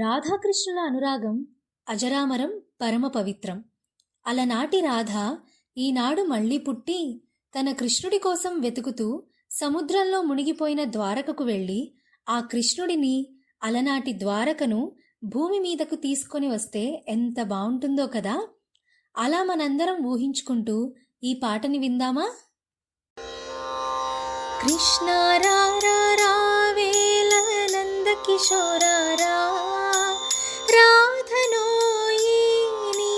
రాధాకృష్ణుల అనురాగం అజరామరం, పరమ పవిత్రం. అలనాటి రాధ ఈనాడు మళ్ళీ పుట్టి తన కృష్ణుడి కోసం వెతుకుతూ సముద్రంలో మునిగిపోయిన ద్వారకకు వెళ్ళి ఆ కృష్ణుడిని, అలనాటి ద్వారకను భూమి మీదకు తీసుకొని వస్తే ఎంత బావుంటుందో కదా. అలా మనందరం ఊహించుకుంటూ ఈ పాటని విందామా? కృష్ణ రావేల నంద కిశోరారా, రాధనోయి నీ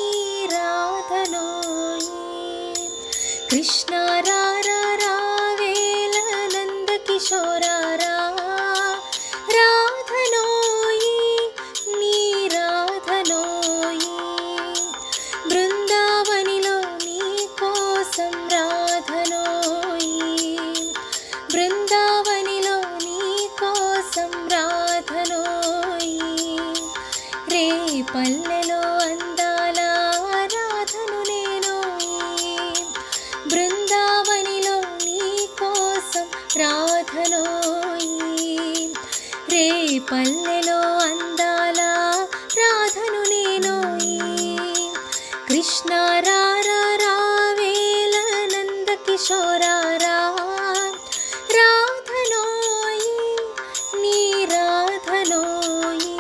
రాధనోయి. కృష్ణ రావేల నంద కిశోరారా, రాధనోయి నీ రాధనోయి. బృందావనిలో నీ కోసం రాధనోయి, బృందావనిలో నీ కోసం రాధనోయి. రే పల్లెలో అందాల రాధను నేనోయి, బృందావనిలో నీ కోసం రాధనోయి. రే పల్లెలో అందాల రాధను నేనోయి. కృష్ణ రావేల నంద కిశోరారా, రాధనోయి నీ రాధనోయి.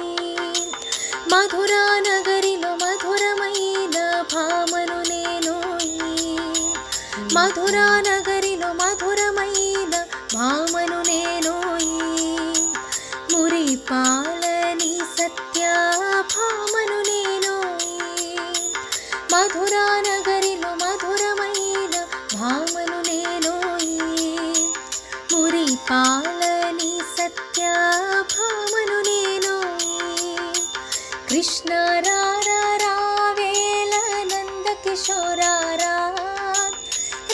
మధురా నగరిలో మధురమైన భామను నేనోయి, మధురా నగరిలో మధురమైన భామను నేనోయి. మురిపాలని సత్య భామను నేనోయి, మధురా నగరిలో మధురమైన భామను నేనోయి. మురిపాలని సత్య భామను నేనోయి. కృష్ణ రావేల నంద కిశోరారా,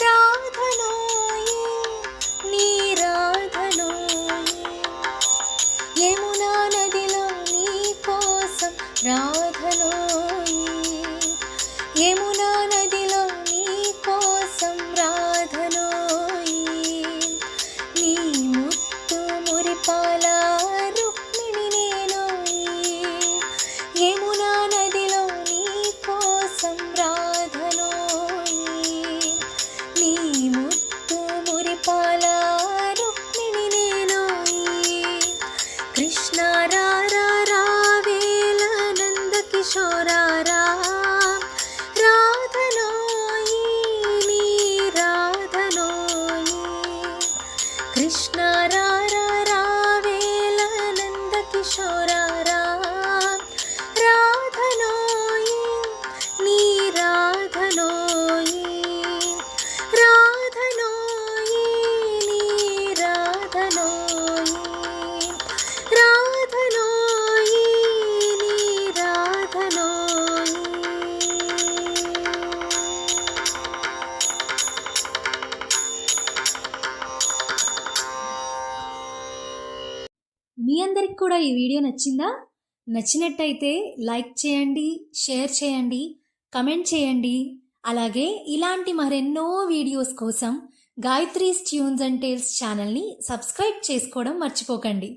రాధనోయి నీ రాధనోయి. యమునా నదిలో నీ కోసం రాధనోయి, యమునా నదిలో నీ కోసం రాధనోయి. నీ ముత్తు మురిపాల రుక్మిణి నేనోయి, యమునా నదిలో నీ కోసం రాధనోయి. నీ ముత్తు మురిపాల రుక్మిణి నేనోయి. కృష్ణ రావేల నంద కిశోరారా, రాధనోయి నీ రాధనోయి. కృష్ణ రావేల నంద కిశోరారా, రాధనోయి నీ రాధనోయి. రాధనోయి నీ రాధనోయి, రాధనోయి నీ రాధనోయి. మీ అందరికి కూడా ఈ వీడియో నచ్చిందా? నచ్చినట్టయితే లైక్ చేయండి, షేర్ చేయండి, కమెంట్ చేయండి. అలాగే ఇలాంటి మరెన్నో వీడియోస్ కోసం గాయత్రీస్ ట్యూన్స్ అండ్ టేల్స్ ఛానల్ని సబ్స్క్రైబ్ చేసుకోవడం మర్చిపోకండి.